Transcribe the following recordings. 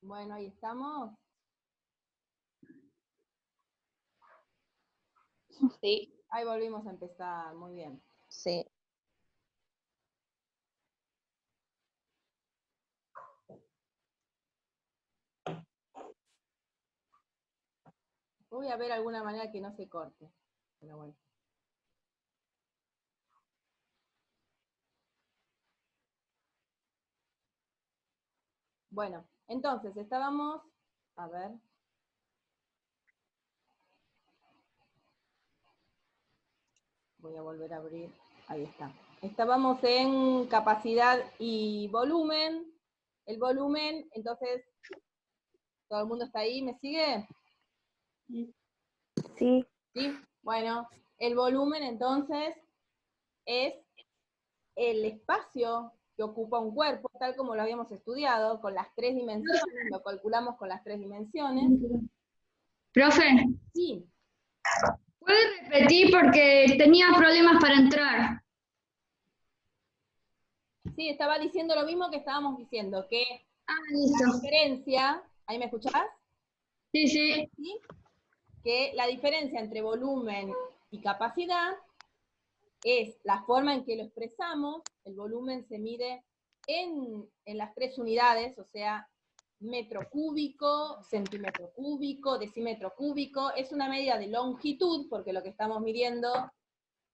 Bueno, ahí estamos. Sí. Ahí volvimos a empezar, muy bien. Sí. Voy a ver alguna manera que no se corte. Pero bueno. Bueno, entonces estábamos, a ver. Voy a volver a abrir, ahí está. Estábamos en capacidad y volumen. El volumen, entonces, ¿todo el mundo está ahí? ¿Me sigue? Sí. Sí. Bueno, el volumen entonces es el espacio que ocupa un cuerpo, tal como lo habíamos estudiado, con las 3 dimensiones, lo calculamos con las 3 dimensiones. Profe, Sí, ¿puede repetir porque tenía problemas para entrar? sí, estaba diciendo lo mismo que estábamos diciendo, que Ah, la listo. diferencia, ¿ahí me escuchás? Sí, sí. ¿Sí? Que la diferencia entre volumen y capacidad es la forma en que lo expresamos. El volumen se mide en las 3 unidades, o sea, metro cúbico, centímetro cúbico, decímetro cúbico. Es una medida de longitud, porque lo que estamos midiendo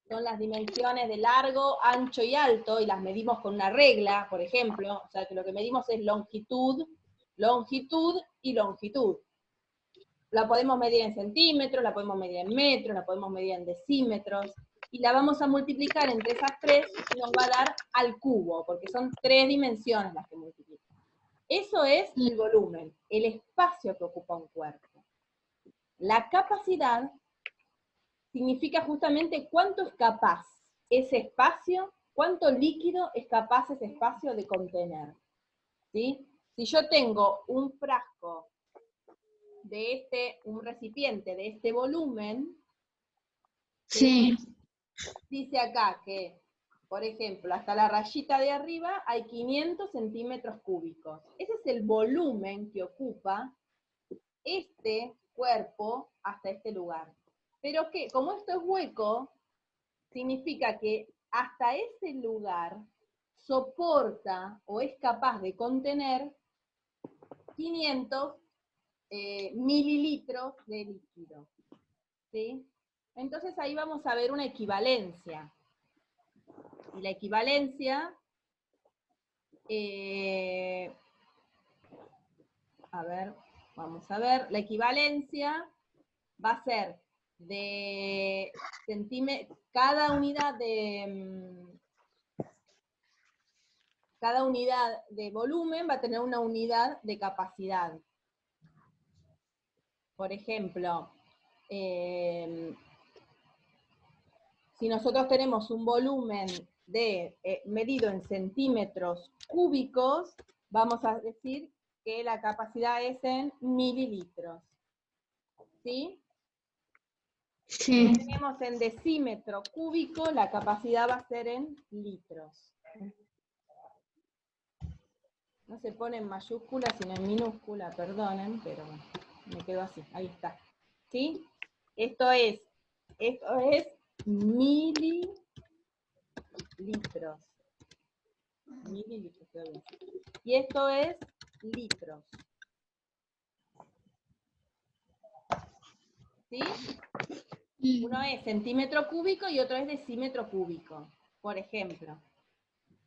son las dimensiones de largo, ancho y alto, y las medimos con una regla, por ejemplo. O sea, que lo que medimos es longitud, longitud y longitud. La podemos medir en centímetros, la podemos medir en metros, la podemos medir en decímetros, y la vamos a multiplicar entre esas 3 y nos va a dar al cubo, porque son 3 dimensiones las que multiplican. Eso es el volumen, el espacio que ocupa un cuerpo. La capacidad significa justamente cuánto es capaz ese espacio, cuánto líquido es capaz ese espacio de contener. ¿Sí? Si yo tengo un frasco de un recipiente de este volumen, Sí. dice acá que, por ejemplo, hasta la rayita de arriba hay 500 centímetros cúbicos. Ese es el volumen que ocupa este cuerpo hasta este lugar. Pero que, como esto es hueco, significa que hasta ese lugar soporta o es capaz de contener 500 mililitros de líquido. ¿Sí? Entonces ahí vamos a ver una equivalencia. Y la equivalencia, a ver, vamos a ver, la equivalencia va a ser de cada unidad de volumen va a tener una unidad de capacidad. Por ejemplo, si nosotros tenemos un volumen medido en centímetros cúbicos, vamos a decir que la capacidad es en mililitros. ¿Sí? Sí. Si tenemos en decímetro cúbico, la capacidad va a ser en litros. No se pone en mayúscula, sino en minúscula, perdonen, pero me quedo así, ahí está. ¿Sí? Esto es mililitros. Mililitros, y esto es litros. ¿Sí? Uno es centímetro cúbico y otro es decímetro cúbico, por ejemplo.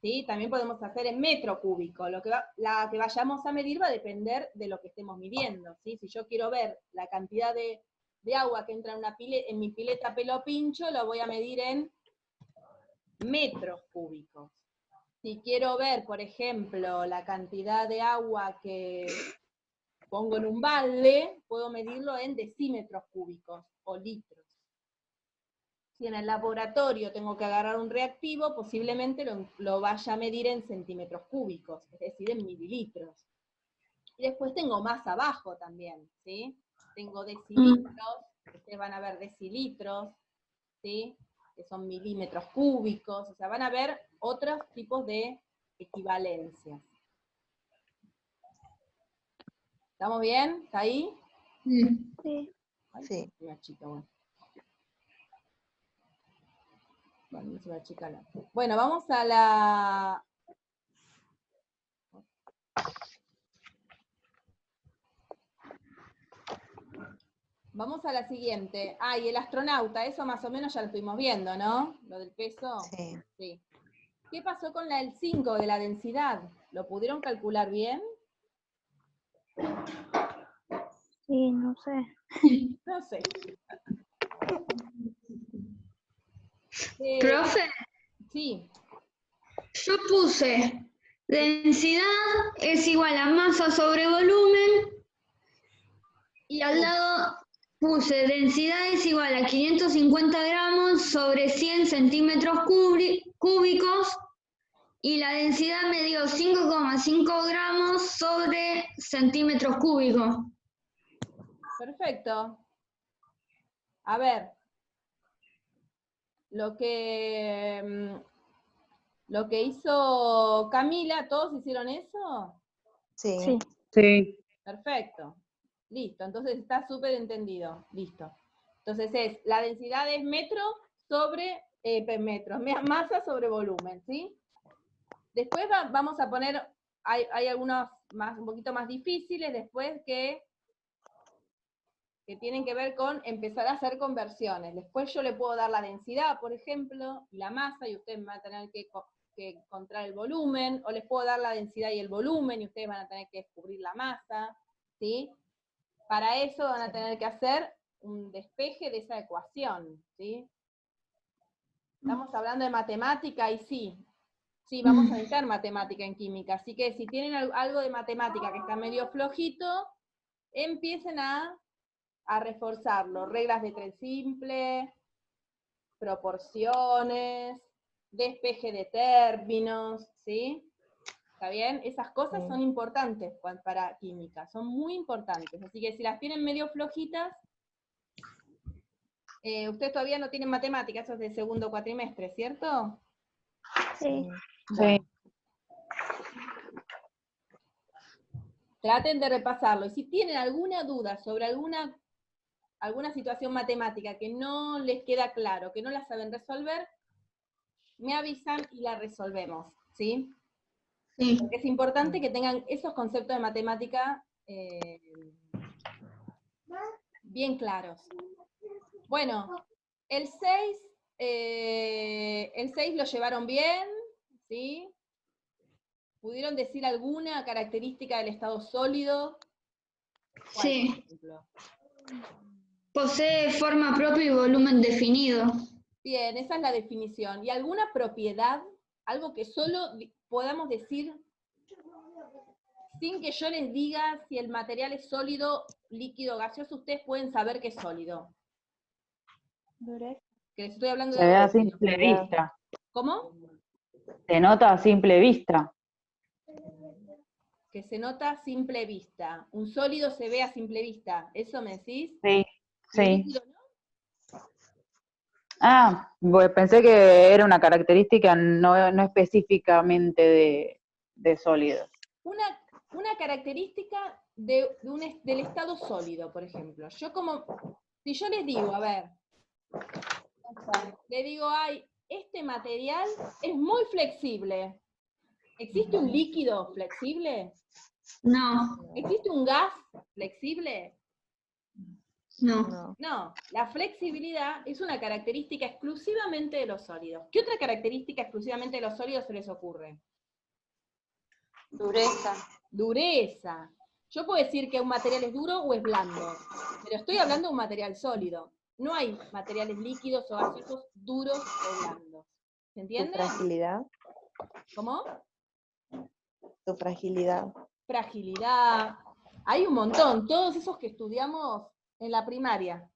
¿Sí? También podemos hacer en metro cúbico. La que vayamos a medir va a depender de lo que estemos midiendo. ¿Sí? Si yo quiero ver la cantidad de agua que entra en mi pileta pelo pincho, lo voy a medir en metros cúbicos. Si quiero ver, por ejemplo, la cantidad de agua que pongo en un balde, puedo medirlo en decímetros cúbicos o litros. Si en el laboratorio tengo que agarrar un reactivo, posiblemente lo vaya a medir en centímetros cúbicos, es decir, en mililitros. Y después tengo más abajo también, ¿sí? Tengo decilitros, ustedes van a ver decilitros, ¿sí? Que son milímetros cúbicos, o sea, van a ver otros tipos de equivalencias. ¿Estamos bien? ¿Está ahí? Sí. Ay, Sí. una chica, bueno. Bueno, no se va a achicar. Bueno, vamos a la... Vamos a la siguiente. Ah, y el astronauta, eso más o menos ya lo estuvimos viendo, ¿no? Lo del peso. Sí. Sí. ¿Qué pasó con el 5 de la densidad? ¿Lo pudieron calcular bien? Sí, no sé. No sé. Profe, Sí, yo puse densidad es igual a masa sobre volumen y al lado puse densidad es igual a 550 gramos sobre 100 centímetros cúbicos y la densidad me dio 5,5 gramos sobre centímetros cúbicos. perfecto. A ver, lo que hizo Camila, ¿todos hicieron eso? Sí. Sí. Sí. Perfecto. Listo, entonces está súper entendido. Listo. Entonces la densidad es metro sobre masa sobre volumen, ¿sí? Después vamos a poner, hay algunos un poquito más difíciles después que tienen que ver con empezar a hacer conversiones. Después yo le puedo dar la densidad, por ejemplo, y la masa, y ustedes van a tener que encontrar el volumen, o les puedo dar la densidad y el volumen, y ustedes van a tener que descubrir la masa, ¿sí? Para eso van a tener que hacer un despeje de esa ecuación, ¿sí? Estamos hablando de matemática y sí, vamos a necesitar matemática en química, así que si tienen algo de matemática que está medio flojito, empiecen a reforzarlo. Reglas de tres simple, proporciones, despeje de términos, ¿sí? ¿Está bien? Esas cosas Sí. son importantes para química, son muy importantes. Así que si las tienen medio flojitas, ustedes todavía no tienen matemática, eso es de segundo cuatrimestre, ¿cierto? Sí. Sí. Traten de repasarlo. Y si tienen alguna duda sobre alguna situación matemática que no les queda claro, que no la saben resolver, me avisan y la resolvemos, ¿sí? Sí. Porque es importante que tengan esos conceptos de matemática bien claros. Bueno, el 6 lo llevaron bien, ¿sí? ¿Pudieron decir alguna característica del estado sólido? ¿Cuál, Sí. por ejemplo? Posee forma propia y volumen definido. Bien, esa es la definición. ¿Y alguna propiedad? Algo que solo podamos decir sin que yo les diga si el material es sólido, líquido, gaseoso, ustedes pueden saber que es sólido. Dureza. Que les estoy hablando Se de ve a algo obvio. simple vista. ¿Cómo? Se nota a simple vista. Que se nota a simple vista. Un sólido se ve a simple vista. ¿Eso me decís? Sí, ¿Y un sí. líquido no? Ah, pensé que era una característica no específicamente de sólidos. Una característica del estado sólido, por ejemplo. Si yo les digo, a ver, le digo, este material es muy flexible. ¿Existe un líquido flexible? No, ¿Existe un gas flexible? no. No. No, la flexibilidad es una característica exclusivamente de los sólidos. ¿Qué otra característica exclusivamente de los sólidos se les ocurre? Dureza. Dureza. Yo puedo decir que un material es duro o es blando, pero estoy hablando de un material sólido. No hay materiales líquidos o gaseosos duros o blandos. ¿Se Tu entiende? fragilidad. ¿Cómo? Tu fragilidad. Fragilidad. Hay un montón, todos esos que estudiamos en la primaria.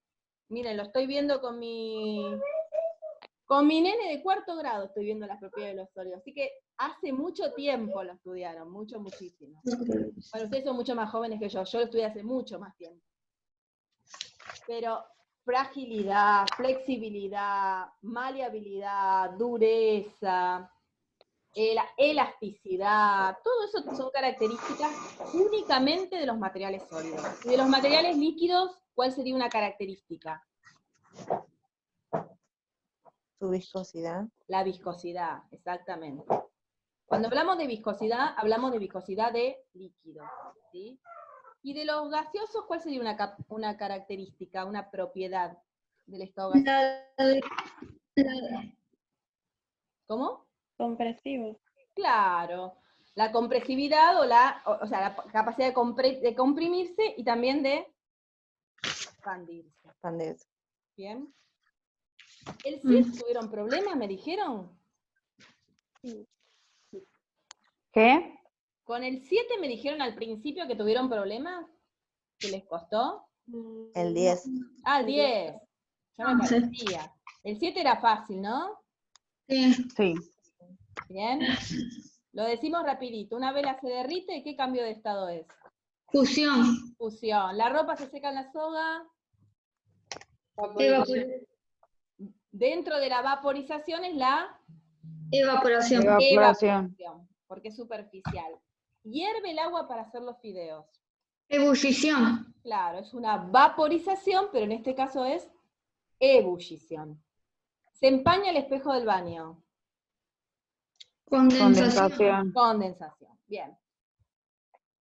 Miren, lo estoy viendo con mi nene de 4º grado, estoy viendo las propiedades de los sólidos. Así que hace mucho tiempo lo estudiaron, muchísimo. Bueno, ustedes son mucho más jóvenes que yo lo estudié hace mucho más tiempo. Pero fragilidad, flexibilidad, maleabilidad, dureza, La elasticidad, todo eso son características únicamente de los materiales sólidos. Y de los materiales líquidos, ¿cuál sería una característica? Su viscosidad. La viscosidad, exactamente. Cuando hablamos de viscosidad de líquido, ¿sí? Y de los gaseosos, ¿cuál sería una característica, una propiedad del estado gaseoso? ¿Cómo? Compresivo. Claro, la compresividad o sea, la capacidad de comprimirse y también de expandirse. Expandirse. ¿Bien? ¿El 7 tuvieron problemas, me dijeron? ¿Qué? ¿Con el 7 me dijeron al principio que tuvieron problemas? ¿Que les costó? El 10. Ah, el 10. Ya me 11. parecía. El 7 era fácil, ¿no? Sí. Sí. Bien. Lo decimos rapidito. Una vela se derrite, ¿qué cambio de estado es? Fusión. Fusión. La ropa se seca en la soga. Dentro de la vaporización es la Evaporación. Evaporación. porque es superficial. Hierve el agua para hacer los fideos. Ebullición. Claro, es una vaporización, pero en este caso es ebullición. Se empaña el espejo del baño. Condensación. Condensación. Bien.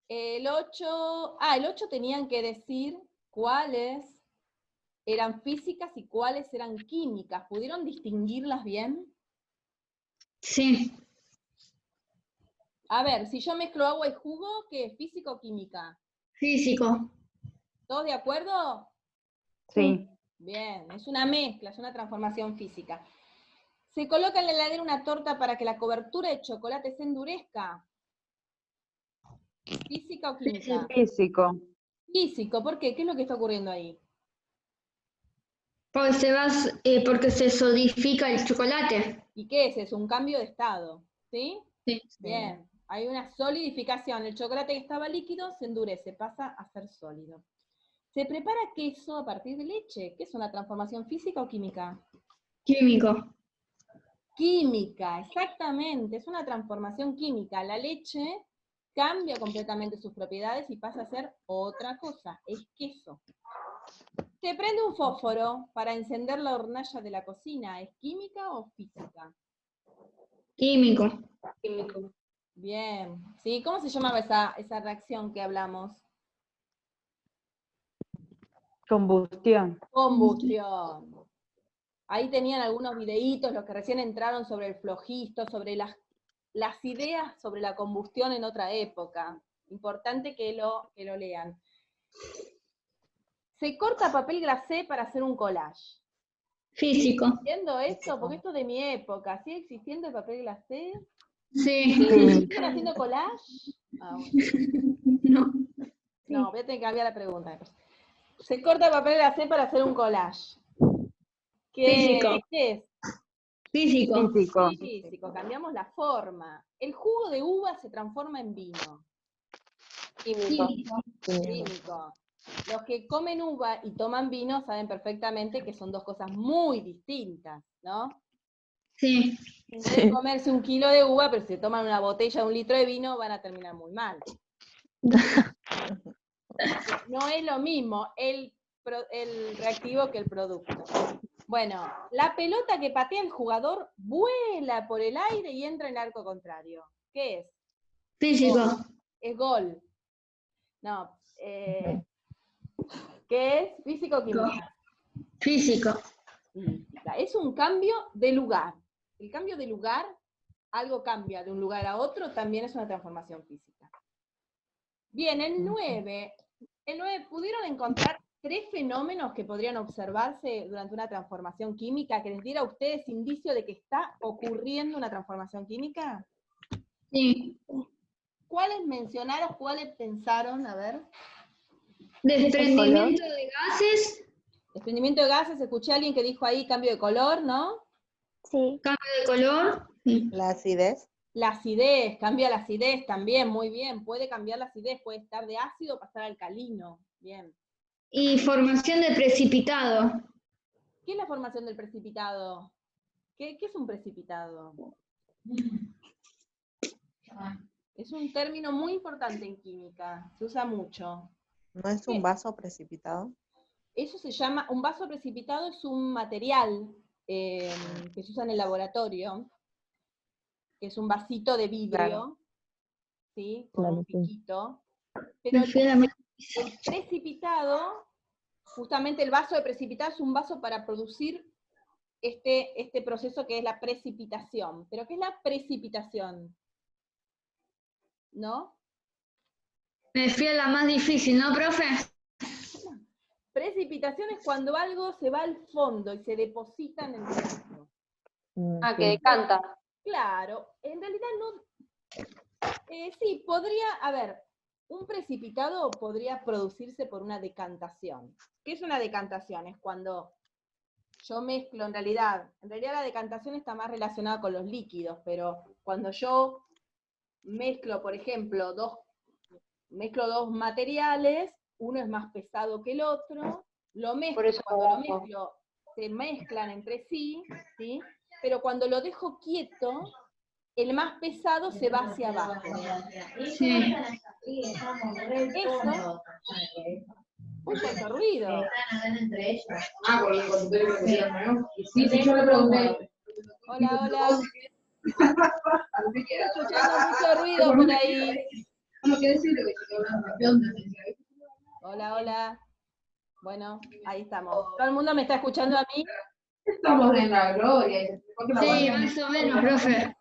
El 8 tenían que decir cuáles eran físicas y cuáles eran químicas. ¿Pudieron distinguirlas bien? Sí. A ver, si yo mezclo agua y jugo, ¿qué es? ¿Física o química? Físico. ¿Todos de acuerdo? Sí. Bien, es una mezcla, es una transformación física. ¿Se coloca en la heladera una torta para que la cobertura de chocolate se endurezca? ¿Física o química? Físico. Físico, ¿por qué? ¿Qué es lo que está ocurriendo ahí? Porque se solidifica el chocolate. ¿Y qué es eso? Un cambio de estado, ¿sí? Sí. Bien, hay una solidificación. El chocolate que estaba líquido se endurece, pasa a ser sólido. ¿Se prepara queso a partir de leche? ¿Qué es una transformación física o química? Químico. Química, exactamente, es una transformación química. La leche cambia completamente sus propiedades y pasa a ser otra cosa, es queso. Se prende un fósforo para encender la hornalla de la cocina, ¿es química o física? Químico. Químico. Bien, ¿sí? ¿Cómo se llamaba esa reacción que hablamos? Combustión. Combustión. Ahí tenían algunos videitos, los que recién entraron, sobre el flojisto, sobre las ideas sobre la combustión en otra época. Importante que lo lean. Se corta papel glacé para hacer un collage. Físico. ¿Entiendo esto? Porque esto es de mi época. ¿Sigue existiendo el papel glacé? Sí. Sí. ¿Siguen haciendo collage? Ah, bueno. No. No, voy a tener que cambiar la pregunta. Se corta papel glacé para hacer un collage. Físico. ¿Qué es? Físico. Físico. Físico, cambiamos la forma. El jugo de uva se transforma en vino. Químico. Químico. Los que comen uva y toman vino saben perfectamente que son dos cosas muy distintas, ¿no? Sí. Pueden comerse 1 kilo de uva, pero si se toman una botella de 1 litro de vino van a terminar muy mal. No es lo mismo el reactivo que el producto. Bueno, la pelota que patea el jugador vuela por el aire y entra en el arco contrario. ¿Qué es? Físico. Es gol. No. ¿Qué es? Físico o química. Físico. Física. Es un cambio de lugar. El cambio de lugar, algo cambia de un lugar a otro, también es una transformación física. Bien, el 9. El 9, ¿pudieron encontrar 3 fenómenos que podrían observarse durante una transformación química que les diera a ustedes indicio de que está ocurriendo una transformación química? Sí. ¿Cuáles mencionaron? ¿Cuáles pensaron? A ver. Desprendimiento de gases. Desprendimiento de gases, escuché a alguien que dijo ahí cambio de color, ¿no? Sí. Cambio de color. Sí. La acidez. La acidez, cambia la acidez también, muy bien. Puede cambiar la acidez, puede estar de ácido o pasar a alcalino. Bien. Y formación de precipitado. ¿Qué es la formación del precipitado? ¿Qué es un precipitado? Es un término muy importante en química, se usa mucho. ¿No es un vaso precipitado? Eso se llama, un vaso precipitado es un material que se usa en el laboratorio, que es un vasito de vidrio, Claro. ¿sí? Con un Claro, sí. piquito. Pero el precipitado, justamente el vaso de precipitado es un vaso para producir este proceso que es la precipitación. ¿Pero qué es la precipitación? ¿No? Me fui a la más difícil, ¿no, profe? Precipitación es cuando algo se va al fondo y se deposita en el vaso. Ah, que decanta. Claro, en realidad no. Sí, podría, a ver, un precipitado podría producirse por una decantación. ¿Qué es una decantación? Es cuando yo mezclo, en realidad la decantación está más relacionada con los líquidos, pero cuando yo mezclo, por ejemplo, mezclo dos materiales, uno es más pesado que el otro, lo mezclo, cuando lo mezclo, se mezclan entre sí, ¿sí? Pero cuando lo dejo quieto, el más pesado se va hacia abajo. Sí. Eso, uy, cuánto ruido. Sí, yo le pregunté. Hola, hola. Estoy escuchando mucho ruido por ahí. Hola, hola. Bueno, ahí estamos. ¿Todo el mundo me está escuchando a mí? Estamos en la gloria. Sí, más o menos, profe.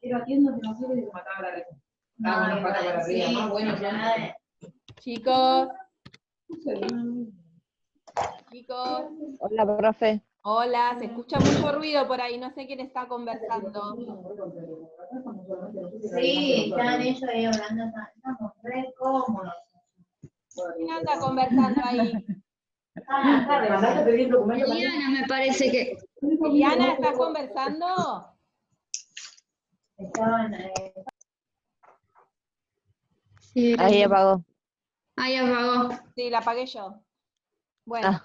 Pero aquí no se ve que mataba la leche. Bueno, para arriba, más bueno ya. Chicos, chicos. Hola, profe. Hola, se escucha mucho ruido por ahí, no sé quién está conversando. Sí, están ellos ahí hablando, estamos re cómodos. ¿Quién anda conversando ahí? Eliana me parece que... ¿Eliana, estás conversando? Estaban Sí, Ahí apagó. ahí apagó. Sí, la apagué yo. Bueno,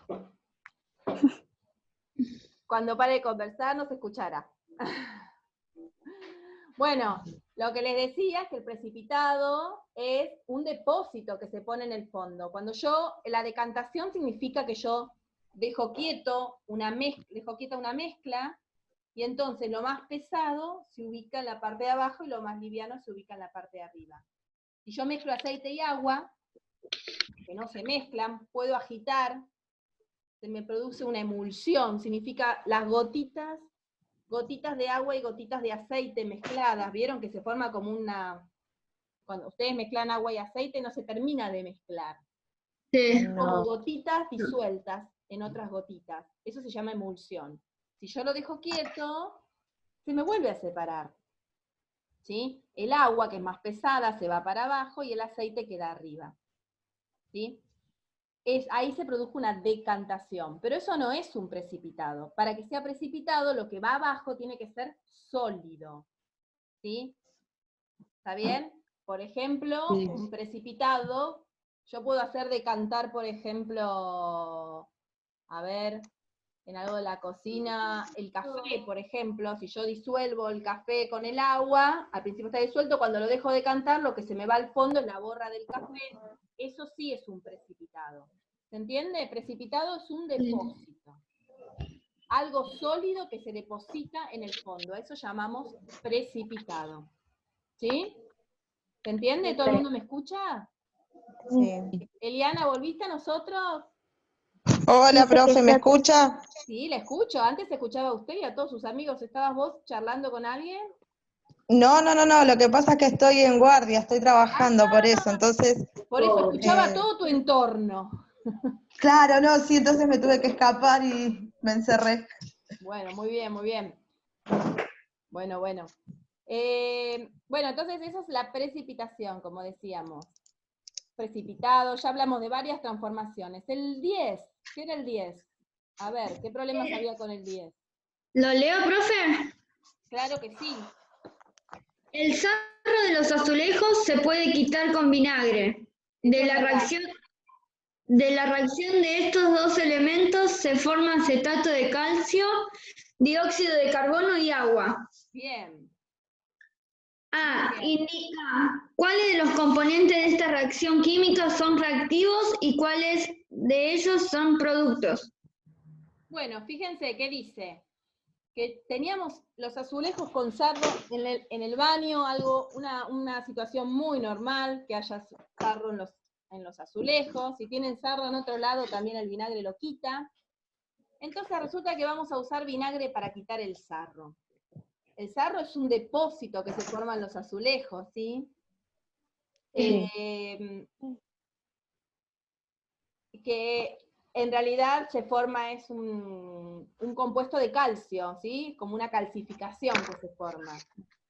cuando pare de conversar no se escuchará. Bueno, lo que les decía es que el precipitado es un depósito que se pone en el fondo. Cuando la decantación significa que yo dejo quieta una mezcla, y entonces lo más pesado se ubica en la parte de abajo y lo más liviano se ubica en la parte de arriba. Si yo mezclo aceite y agua, que no se mezclan, puedo agitar, se me produce una emulsión, significa las gotitas de agua y gotitas de aceite mezcladas. ¿Vieron que se forma como una... Cuando ustedes mezclan agua y aceite no se termina de mezclar. Sí. Como gotitas disueltas en otras gotitas. Eso se llama emulsión. Si yo lo dejo quieto, se me vuelve a separar. ¿Sí? El agua, que es más pesada, se va para abajo y el aceite queda arriba. ¿Sí? Ahí se produjo una decantación, pero eso no es un precipitado. Para que sea precipitado, lo que va abajo tiene que ser sólido. ¿Sí? ¿Está bien? Por ejemplo, un precipitado, yo puedo hacer decantar, por ejemplo, a ver, en algo de la cocina, el café, por ejemplo, si yo disuelvo el café con el agua, al principio está disuelto, cuando lo dejo decantar, lo que se me va al fondo es la borra del café, eso sí es un precipitado. ¿Se entiende? Precipitado es un depósito. Algo sólido que se deposita en el fondo, a eso llamamos precipitado. ¿Sí? ¿Se entiende? ¿Todo el mundo me escucha? Sí. Eliana, ¿volviste a nosotros? Hola, profe, ¿me escucha? Sí, la escucho. Antes se escuchaba a usted y a todos sus amigos. ¿Estabas vos charlando con alguien? No, lo que pasa es que estoy en guardia, estoy trabajando por eso, entonces... Por eso escuchaba todo tu entorno. Claro, no, sí, entonces me tuve que escapar y me encerré. Bueno, muy bien, muy bien. Bueno. Bueno, entonces eso es la precipitación, como decíamos. Precipitado, ya hablamos de varias transformaciones. El 10, ¿qué era el 10? A ver, ¿qué problemas había con el 10? ¿Lo leo, profe? Claro que sí. El sarro de los azulejos se puede quitar con vinagre. De la reacción de estos dos elementos se forma acetato de calcio, dióxido de carbono y agua. Bien. Indica cuáles de los componentes de esta reacción química son reactivos y cuáles de ellos son productos. Bueno, fíjense que dice que teníamos los azulejos con sarro en el baño, una situación muy normal, que haya sarro en los azulejos. Si tienen sarro en otro lado, también el vinagre lo quita. Entonces resulta que vamos a usar vinagre para quitar el sarro. El sarro es un depósito que se forma en los azulejos, ¿sí? Que en realidad se forma, es un compuesto de calcio, ¿sí? Como una calcificación que se forma.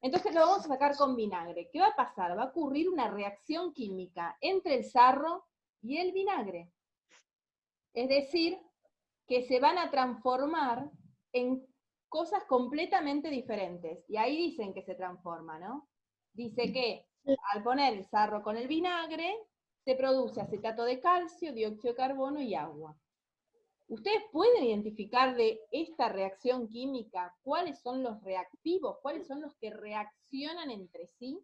Entonces lo vamos a sacar con vinagre. ¿Qué va a pasar? Va a ocurrir una reacción química entre el sarro y el vinagre. Es decir, que se van a transformar en cosas completamente diferentes. Y ahí dicen que se transforma, ¿no? Dice que al poner el sarro con el vinagre, se produce acetato de calcio, dióxido de carbono y agua. ¿Ustedes pueden identificar de esta reacción química cuáles son los reactivos, cuáles son los que reaccionan entre sí?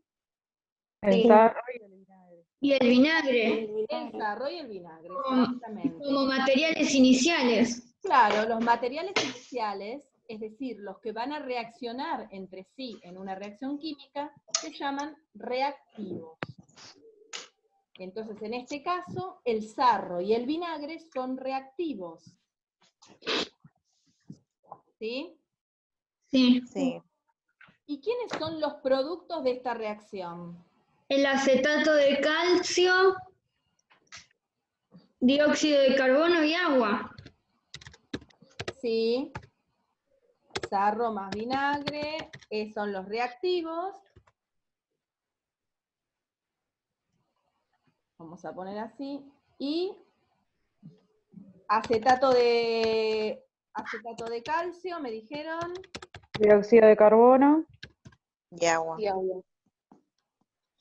El sarro y el vinagre. Y el vinagre, El sarro y el vinagre, exactamente. como materiales iniciales. Claro, los materiales iniciales, es decir, los que van a reaccionar entre sí en una reacción química, se llaman reactivos. Entonces, en este caso, el sarro y el vinagre son reactivos. ¿Sí? Sí. Sí. ¿Y quiénes son los productos de esta reacción? El acetato de calcio, dióxido de carbono y agua. Sí. Sarro más vinagre, son los reactivos. Vamos a poner así. Y acetato de calcio, me dijeron. Dióxido de carbono. Y agua.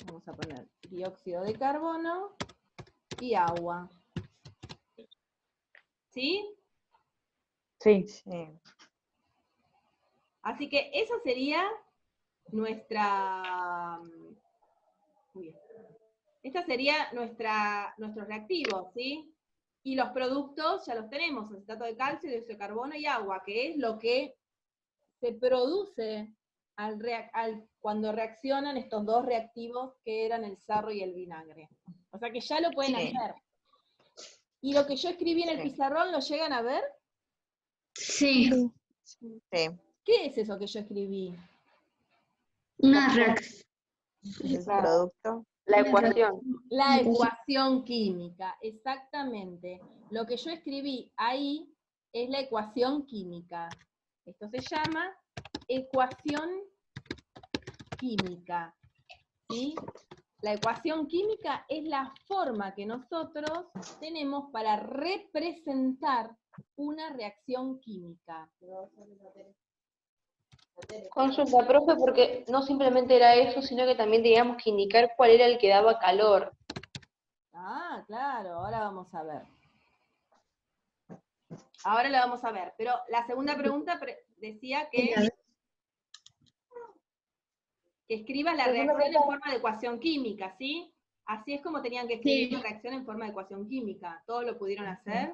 Vamos a poner dióxido de carbono y agua. ¿Sí? Sí. Sí. Así que esa sería nuestra... Esta sería nuestros reactivos, ¿sí? Y los productos ya los tenemos, acetato de calcio, dióxido de carbono y agua, que es lo que se produce cuando reaccionan estos dos reactivos que eran el sarro y el vinagre. O sea que ya lo pueden hacer. ¿Y lo que yo escribí en el pizarrón lo llegan a ver? Sí. Sí. ¿Qué es eso que yo escribí? Una reacción. El producto. La ecuación. La ecuación química, exactamente. Lo que yo escribí ahí es la ecuación química. Esto se llama ecuación química, ¿sí? La ecuación química es la forma que nosotros tenemos para representar una reacción química. Consulta, profe, porque no simplemente era eso, sino que también teníamos que indicar cuál era el que daba calor. Ah, claro, ahora vamos a ver. Ahora lo vamos a ver, pero la segunda pregunta decía que escribas la reacción en forma de ecuación química, ¿sí? Así es como tenían que escribir la reacción en forma de ecuación química. ¿Todos lo pudieron hacer?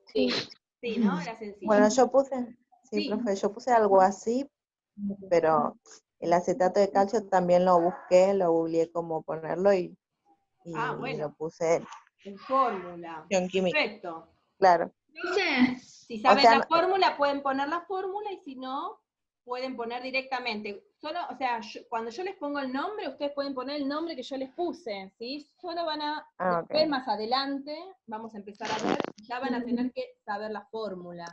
Sí. Sí, ¿no? Era sencillo. Bueno, yo puse, Sí. profe, yo puse algo así, pero el acetato de calcio también lo busqué, lo googleé cómo ponerlo y bueno. lo puse En fórmula. en química. Perfecto. Claro. No sé. Si saben sea, la fórmula, pueden poner la fórmula, y si no, pueden poner directamente. Solo, o sea, cuando yo les pongo el nombre, ustedes pueden poner el nombre que yo les puse, ¿sí? Solo van a, después más adelante, vamos a empezar a ver, ya van a tener que saber la fórmula.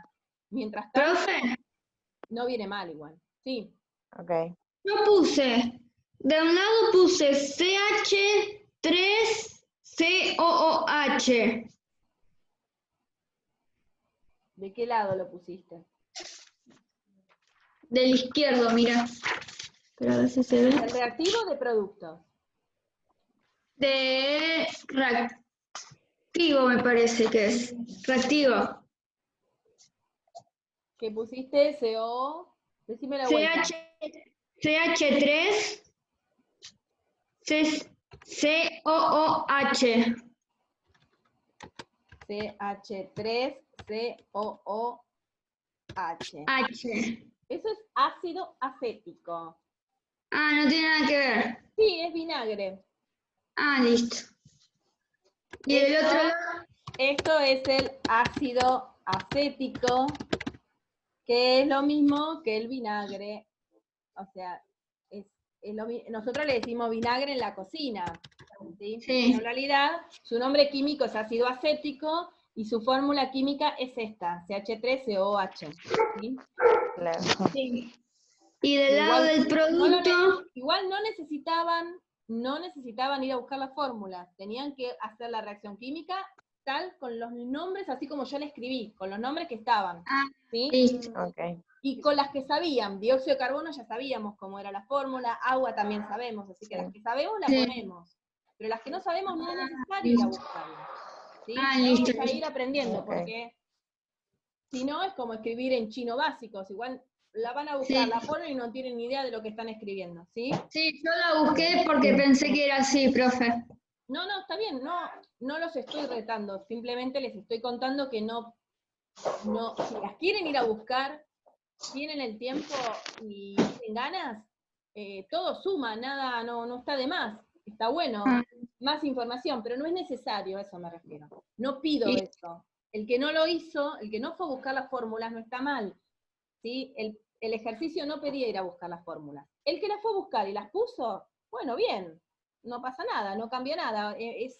Mientras tanto, Profe, no viene mal igual. Sí. Ok. yo puse, de un lado puse CH3COOH. ¿De qué lado lo pusiste? Del izquierdo, mira. Pero a ver si se ve. ¿El reactivo de productos? De reactivo me parece que es. Reactivo. ¿Qué pusiste? CO, decime la vuelta. CH3 COOH. CH3COOH. H. Eso es ácido acético. Ah, no tiene nada que ver. Sí, es vinagre. Ah, listo. Y el Esto- otro lado. Esto es el ácido acético, que es lo mismo que el vinagre. O sea, nosotros le decimos vinagre en la cocina, ¿sí? Sí. En realidad, su nombre químico es ácido acético y su fórmula química es esta, CH3COOH. ¿Sí? Claro. Sí. Y del lado del producto. Igual no necesitaban ir a buscar la fórmula, tenían que hacer la reacción química tal con los nombres, así como yo le escribí, con los nombres que estaban. ¿Sí? Listo. Ok. Y con las que sabían, dióxido de carbono ya sabíamos cómo era la fórmula, agua también sabemos, así que Sí. las que sabemos las Sí. ponemos. Pero las que no sabemos no es necesario ir a buscarlas. ¿Sí? Ah, Vamos listo, a ir listo. aprendiendo, Ok. porque si no es como escribir en chino básicos, igual la van a buscar, Sí. la ponen y no tienen ni idea de lo que están escribiendo, ¿sí? Sí, yo la busqué porque pensé que era así, profe. No, está bien, no los estoy retando, simplemente les estoy contando que no, si las quieren ir a buscar, tienen el tiempo y tienen ganas, todo suma, nada, no está de más, está bueno, más información, pero no es necesario, a eso me refiero. No pido Sí. eso. El que no lo hizo, el que no fue a buscar las fórmulas, no está mal, ¿sí? El ejercicio no pedía ir a buscar las fórmulas. El que las fue a buscar y las puso, bueno, bien, no pasa nada, no cambia nada, es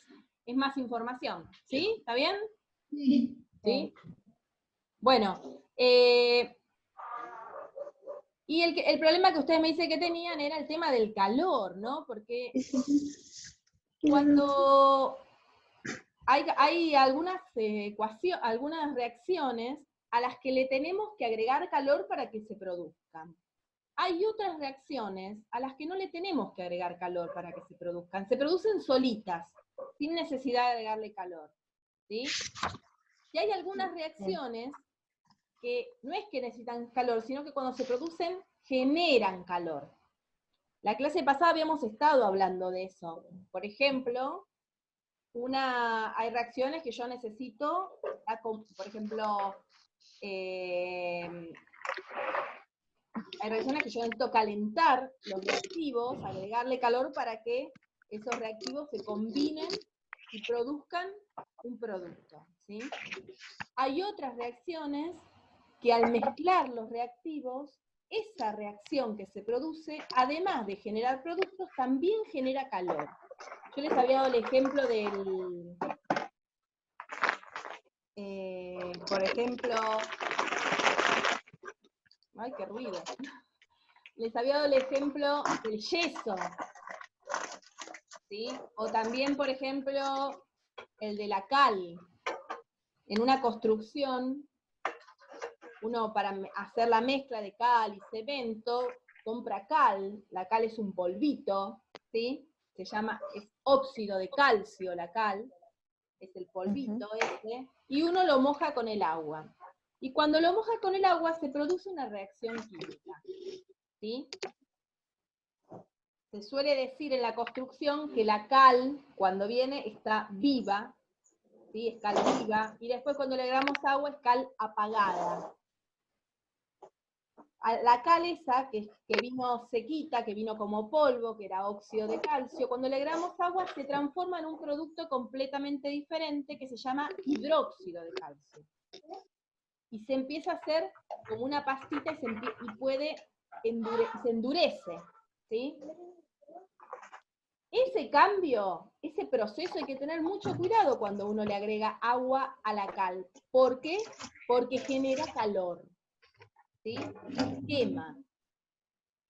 más información, ¿sí? ¿Está bien? Sí. ¿Sí? Bueno, y el problema que ustedes me dicen que tenían era el tema del calor, ¿no? Porque cuando hay algunas algunas reacciones a las que le tenemos que agregar calor para que se produzcan. Hay otras reacciones a las que no le tenemos que agregar calor para que se produzcan. Se producen solitas, sin necesidad de agregarle calor. ¿Sí? Y hay algunas reacciones que no es que necesitan calor, sino que cuando se producen, generan calor. La clase pasada habíamos estado hablando de eso. Por ejemplo, hay reacciones que yo necesito, por ejemplo, hay reacciones que yo necesito calentar los reactivos, agregarle calor para que esos reactivos se combinen y produzcan un producto, ¿sí? Hay otras reacciones que al mezclar los reactivos, esa reacción que se produce, además de generar productos, también genera calor. Yo les había dado el ejemplo del, por ejemplo, ay, qué ruido. Les había dado el ejemplo del yeso, ¿sí? O también, por ejemplo, el de la cal. En una construcción, uno para hacer la mezcla de cal y cemento, compra cal, la cal es un polvito, ¿sí? Es óxido de calcio la cal, es el polvito ese, y uno lo moja con el agua. Y cuando lo moja con el agua se produce una reacción química, ¿sí? Se suele decir en la construcción que la cal, cuando viene, está viva, ¿sí? Es cal viva, y después cuando le agregamos agua es cal apagada. La cal esa, que vino sequita, que vino como polvo, que era óxido de calcio, cuando le agregamos agua se transforma en un producto completamente diferente que se llama hidróxido de calcio. Y se empieza a hacer como una pastita se endurece, ¿sí? Ese cambio, ese proceso, hay que tener mucho cuidado cuando uno le agrega agua a la cal. ¿Por qué? Porque genera calor, ¿sí? Quema.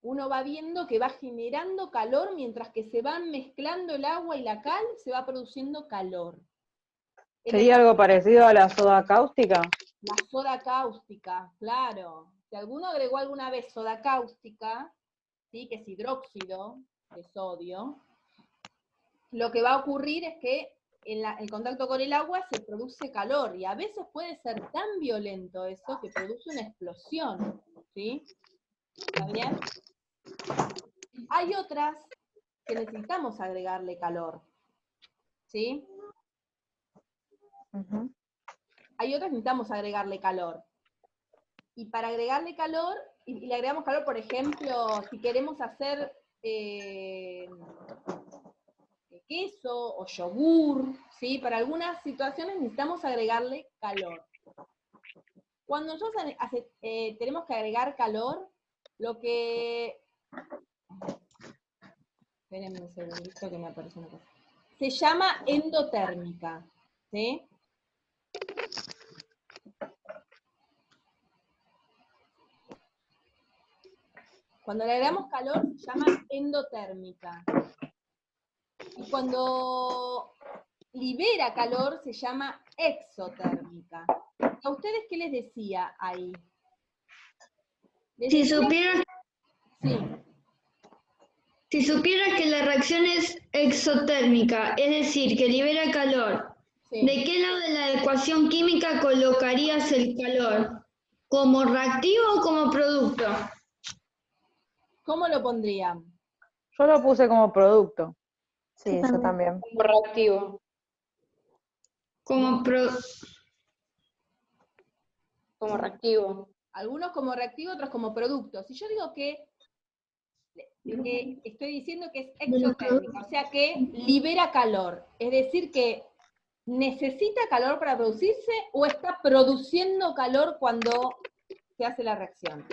Uno va viendo que va generando calor mientras que se van mezclando el agua y la cal, se va produciendo calor. ¿Sería algo parecido a la soda cáustica? La soda cáustica, claro. Si alguno agregó alguna vez soda cáustica, ¿sí? Que es hidróxido de sodio, lo que va a ocurrir es que en el contacto con el agua se produce calor, y a veces puede ser tan violento eso que produce una explosión, ¿sí? ¿Está bien? Hay otras que necesitamos agregarle calor. ¿Sí? Ujú. Hay otras que necesitamos agregarle calor. Y para agregarle calor, y le agregamos calor, por ejemplo, si queremos hacer queso o yogur, ¿sí? Para algunas situaciones necesitamos agregarle calor. Cuando nosotros tenemos que agregar calor, lo que... Espérenme un segundito que me aparece una cosa. Se llama endotérmica, ¿sí? Cuando le agregamos calor se llama endotérmica. Y cuando libera calor se llama exotérmica. ¿A ustedes qué les decía ahí? Si supieras, Sí, si supieras que la reacción es exotérmica, es decir, que libera calor, sí. ¿de qué lado de la ecuación química colocarías el calor? ¿Como reactivo o como producto? ¿Cómo lo pondrían? Yo lo puse como producto. Sí, yo también. Como reactivo. Como Como reactivo. Algunos como reactivo, otros como producto. Si yo digo que estoy diciendo que es exotérmica, o sea que libera calor, es decir que ¿necesita calor para producirse o está produciendo calor cuando se hace la reacción?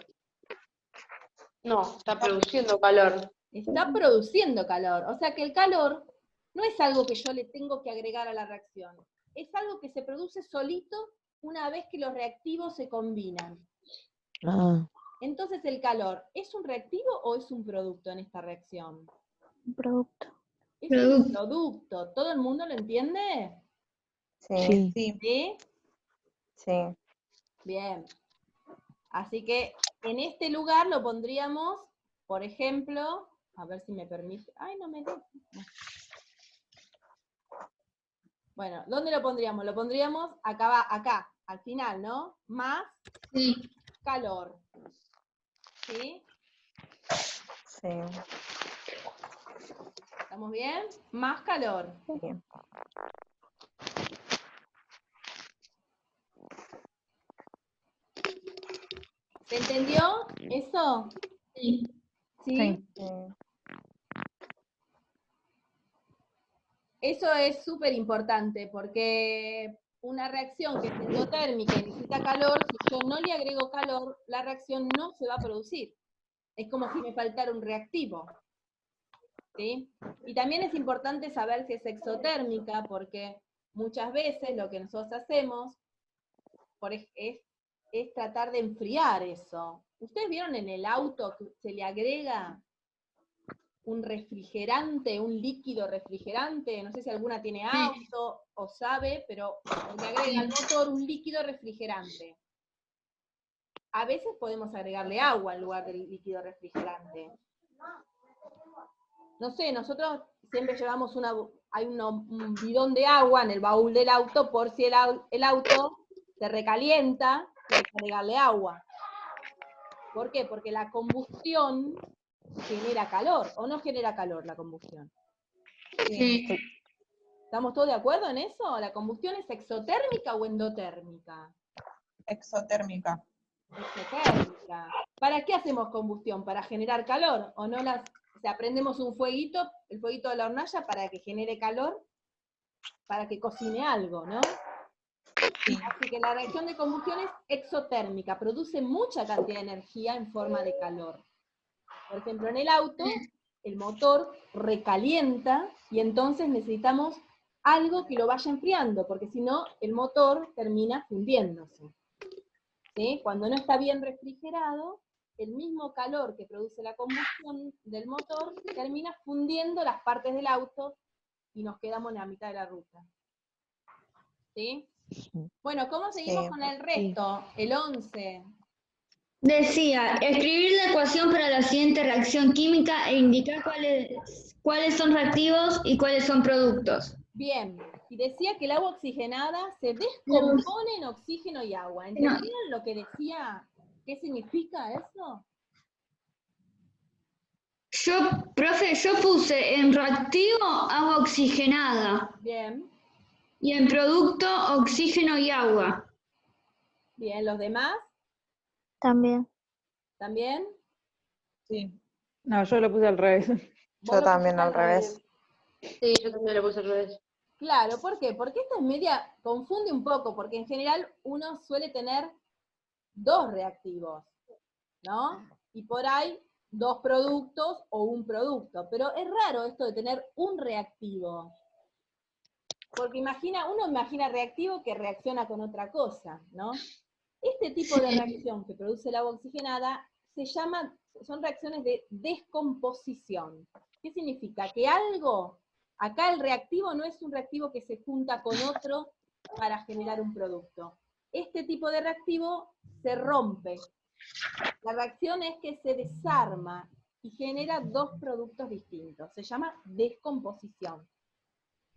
No, está produciendo calor. Está produciendo calor, o sea que el calor no es algo que yo le tengo que agregar a la reacción, es algo que se produce solito una vez que los reactivos se combinan. Ah, Entonces el calor, ¿es un reactivo o es un producto en esta reacción? Un producto. Es un producto, ¿todo el mundo lo entiende? sí, Sí. ¿Sí? sí. Bien. Así que en este lugar lo pondríamos, por ejemplo, a ver si me permite. Ay, no me deja. Bueno, ¿dónde lo pondríamos? Lo pondríamos acá, al final, ¿no? Más calor. ¿Sí? Sí. ¿Estamos bien? Más calor. Sí. ¿Se entendió eso? Sí. ¿Sí? Sí. Eso es súper importante porque una reacción que es endotérmica y necesita calor, si yo no le agrego calor, la reacción no se va a producir. Es como si me faltara un reactivo. ¿Sí? Y también es importante saber si es exotérmica porque muchas veces lo que nosotros hacemos es tratar de enfriar eso. ¿Ustedes vieron en el auto que se le agrega un refrigerante, un líquido refrigerante? No sé si alguna tiene auto o sabe, pero le agrega al motor un líquido refrigerante. A veces podemos agregarle agua en lugar del líquido refrigerante. No sé, nosotros siempre llevamos un bidón de agua en el baúl del auto por si el auto se recalienta y hay que agregarle agua. ¿Por qué? Porque la combustión genera calor, ¿o no genera calor la combustión? Sí. ¿Estamos todos de acuerdo en eso? ¿La combustión es exotérmica o endotérmica? Exotérmica. Exotérmica. ¿Para qué hacemos combustión? ¿Para generar calor? ¿O no o sea, prendemos un fueguito, el fueguito de la hornalla para que genere calor, para que cocine algo, ¿no? Sí. Así que la reacción de combustión es exotérmica, produce mucha cantidad de energía en forma de calor. Por ejemplo, en el auto, el motor recalienta y entonces necesitamos algo que lo vaya enfriando, porque si no, el motor termina fundiéndose. ¿Sí? Cuando no está bien refrigerado, el mismo calor que produce la combustión del motor termina fundiendo las partes del auto y nos quedamos en la mitad de la ruta. ¿Sí? Bueno, ¿cómo seguimos Sí. con el resto? El 11. Decía, escribir la ecuación para la siguiente reacción química e indicar cuáles son reactivos y cuáles son productos. Bien, y decía que el agua oxigenada se descompone en oxígeno y agua. ¿Entendieron lo que decía? ¿Qué significa eso? Profe, yo puse en reactivo agua oxigenada Bien, y en producto oxígeno y agua. bien. ¿Los demás También. también? Sí. No, yo lo puse al revés. Vos Yo lo también pusiste al revés. Sí, yo también lo puse al revés. Claro, ¿por qué? Porque esta es media, confunde un poco, porque en general uno suele tener 2 reactivos, ¿no? Y por ahí 2 productos o un producto. Pero es raro esto de tener un reactivo. Porque uno imagina reactivo que reacciona con otra cosa, ¿no? Este tipo de reacción que produce el agua oxigenada son reacciones de descomposición. ¿Qué significa? Que algo, acá el reactivo no es un reactivo que se junta con otro para generar un producto. Este tipo de reactivo se rompe. La reacción es que se desarma y genera 2 productos distintos. Se llama descomposición.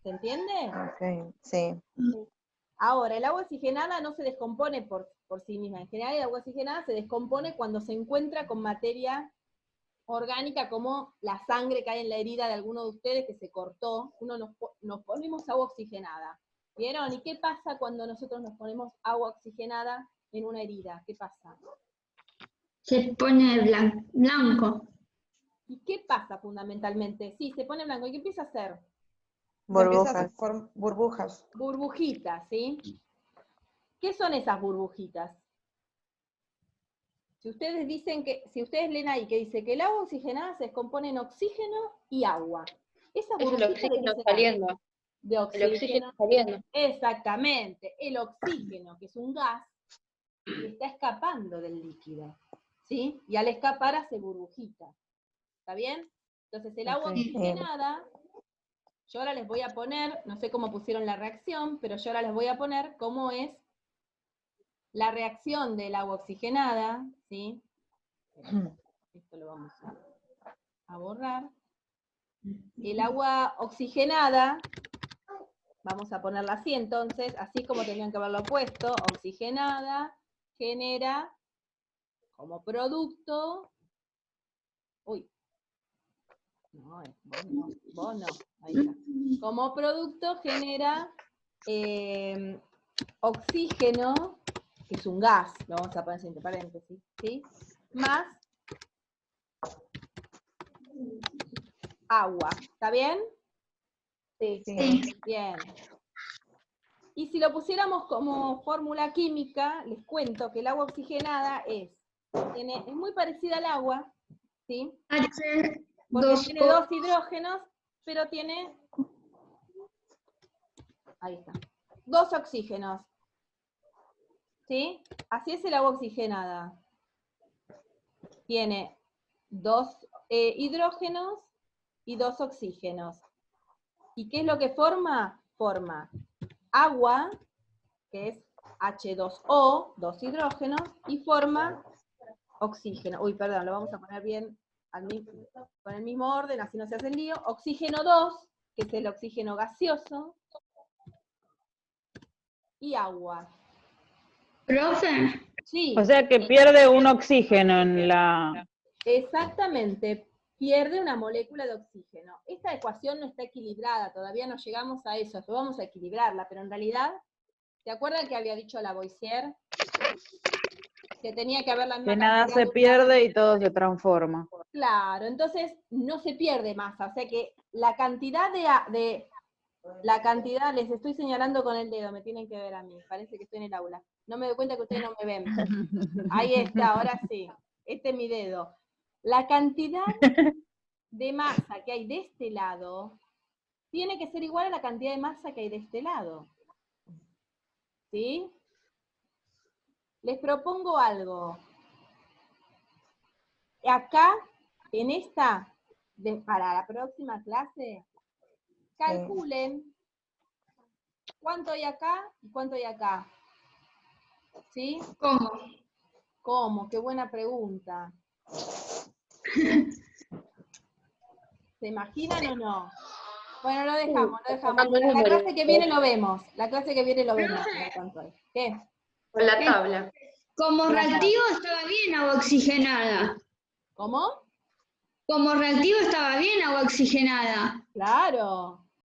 ¿Se entiende? Ok, sí. Ahora, el agua oxigenada no se descompone por sí misma. En general, el agua oxigenada se descompone cuando se encuentra con materia orgánica, como la sangre que hay en la herida de alguno de ustedes que se cortó. Nos ponemos agua oxigenada. ¿Vieron? ¿Y qué pasa cuando nosotros nos ponemos agua oxigenada en una herida? ¿Qué pasa? Se pone blanco. ¿Y qué pasa fundamentalmente? Sí, se pone blanco. ¿Y qué empieza a hacer? Empieza a Burbujas. formar burbujas. Burbujitas, ¿sí? ¿Qué son esas burbujitas? Si ustedes leen ahí que dice que el agua oxigenada se descompone en oxígeno y agua. ¿Esas Es el burbujitas de qué oxígeno serán? saliendo. De El oxígeno. oxígeno saliendo. Exactamente. El oxígeno, que es un gas, está escapando del líquido, ¿sí? Y al escapar hace burbujitas. ¿Está bien? Entonces el agua Ok. oxigenada, yo ahora les voy a poner, no sé cómo pusieron la reacción, pero yo ahora les voy a poner cómo es la reacción del agua oxigenada, ¿sí? Esto lo vamos a borrar. El agua oxigenada, vamos a ponerla así entonces, así como tenían que haberlo puesto, oxigenada genera como producto, vos no, ahí está. Como producto genera oxígeno, que es un gas, lo vamos a poner entre paréntesis, ¿sí? Más agua, ¿está bien? Sí. Bien. Y si lo pusiéramos como fórmula química, les cuento que el agua oxigenada es muy parecida al agua, ¿sí? Porque tiene 2 hidrógenos, pero tiene, ahí está, 2 oxígenos, ¿sí? Así es el agua oxigenada. Tiene 2 hidrógenos y 2 oxígenos. ¿Y qué es lo que forma? Forma agua, que es H2O, 2 hidrógenos, y forma oxígeno. Uy, perdón, lo vamos a poner bien con el mismo orden, así no se hace el lío. Oxígeno 2, que es el oxígeno gaseoso, y agua. Profe, Sí, O sea que pierde un oxígeno en la... exactamente, pierde una molécula de oxígeno. Esta ecuación no está equilibrada, todavía no llegamos a eso, vamos a equilibrarla, pero en realidad, ¿se acuerdan que había dicho Lavoisier? Que tenía que haber la misma Que nada cantidad se de pierde y todo se transforma. Claro, entonces no se pierde masa, o sea que la cantidad les estoy señalando con el dedo, me tienen que ver a mí, parece que estoy en el aula. No me doy cuenta que ustedes no me ven. Ahí está, ahora sí. Este es mi dedo. La cantidad de masa que hay de este lado tiene que ser igual a la cantidad de masa que hay de este lado. ¿Sí? Les propongo algo. Acá, en esta, para la próxima clase, calculen cuánto hay acá y cuánto hay acá. ¿Sí? ¿cómo? ¿Cómo? Qué buena pregunta. ¿Se imaginan o no? Bueno, lo dejamos. Sacando La clase números. que viene lo vemos. La clase que viene lo vemos. A ver cuánto hay. ¿Qué? Con la tabla. Como reactivo estaba bien agua oxigenada. ¿Cómo? Como reactivo estaba bien agua oxigenada. Claro.